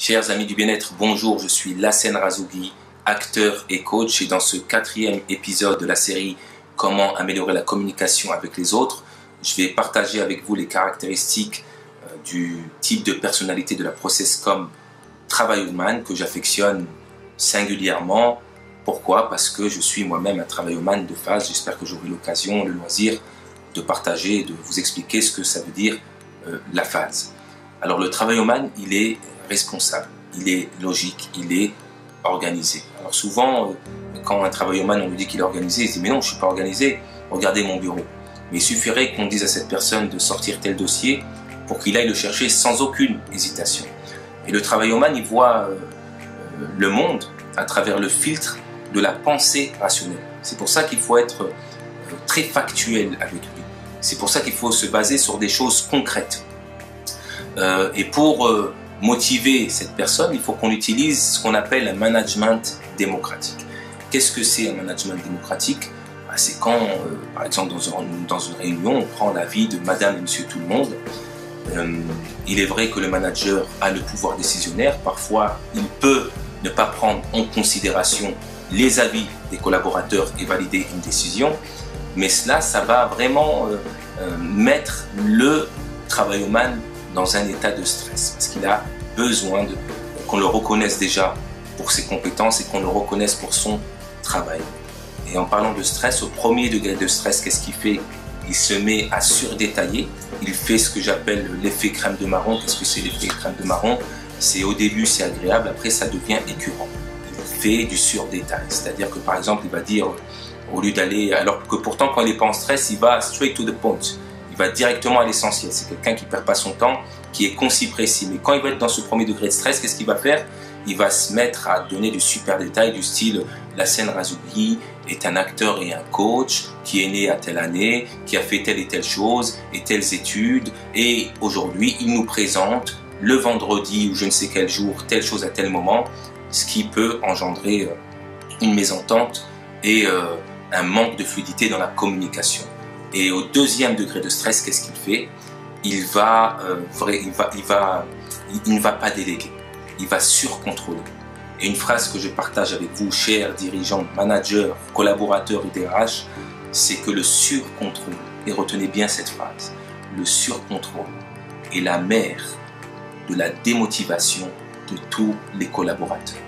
Chers amis du bien-être, bonjour, je suis Lassen Razzougui, acteur et coach, et dans ce 4e épisode de la série Comment améliorer la communication avec les autres, je vais partager avec vous les caractéristiques du type de personnalité de la ProcessCom travaillomane que j'affectionne singulièrement. Pourquoi? Parce que je suis moi-même un travaillomane de phase. J'espère que j'aurai l'occasion, le loisir de partager, de vous expliquer ce que ça veut dire la phase. Alors le travaillomane, il est responsable, il est logique, il est organisé. Alors souvent, quand un travaillomane, on lui dit qu'il est organisé, il se dit mais non, je ne suis pas organisé, regardez mon bureau. Mais il suffirait qu'on dise à cette personne de sortir tel dossier pour qu'il aille le chercher sans aucune hésitation. Et le travaillomane, il voit le monde à travers le filtre de la pensée rationnelle. C'est pour ça qu'il faut être très factuel avec lui. C'est pour ça qu'il faut se baser sur des choses concrètes. Et pour motiver cette personne, il faut qu'on utilise ce qu'on appelle un management démocratique. Qu'est-ce que c'est un management démocratique? C'est quand, par exemple, dans une réunion, on prend l'avis de madame et monsieur tout le monde. Il est vrai que le manager a le pouvoir décisionnaire. Parfois, il peut ne pas prendre en considération les avis des collaborateurs et valider une décision. Mais cela, ça va vraiment mettre le travaillomane dans un état de stress, parce qu'il a besoin qu'on le reconnaisse déjà pour ses compétences et qu'on le reconnaisse pour son travail. Et en parlant de stress, au premier degré de stress, qu'est-ce qu'il fait? Il se met à surdétailler, il fait ce que j'appelle l'effet crème de marron. Qu'est-ce que c'est l'effet crème de marron? C'est au début c'est agréable, après ça devient écœurant. Il fait du surdétail, c'est-à-dire que par exemple il va dire, au lieu d'aller, alors que pourtant quand il n'est pas en stress, il va straight to the point. Il va directement à l'essentiel. C'est quelqu'un qui ne perd pas son temps, qui est concis, précis. Mais quand il va être dans ce premier degré de stress, qu'est-ce qu'il va faire? Il va se mettre à donner du super détail du style Lassen Razzougui est un acteur et un coach qui est né à telle année, qui a fait telle et telle chose et telles études. Et aujourd'hui, il nous présente le vendredi ou je ne sais quel jour, telle chose à tel moment, ce qui peut engendrer une mésentente et un manque de fluidité dans la communication. Et au deuxième degré de stress, qu'est-ce qu'il fait? Il ne va pas déléguer, il va surcontrôler. Et une phrase que je partage avec vous, chers dirigeants, managers, collaborateurs et DRH, c'est que le surcontrôle, et retenez bien cette phrase, le surcontrôle est la mère de la démotivation de tous les collaborateurs.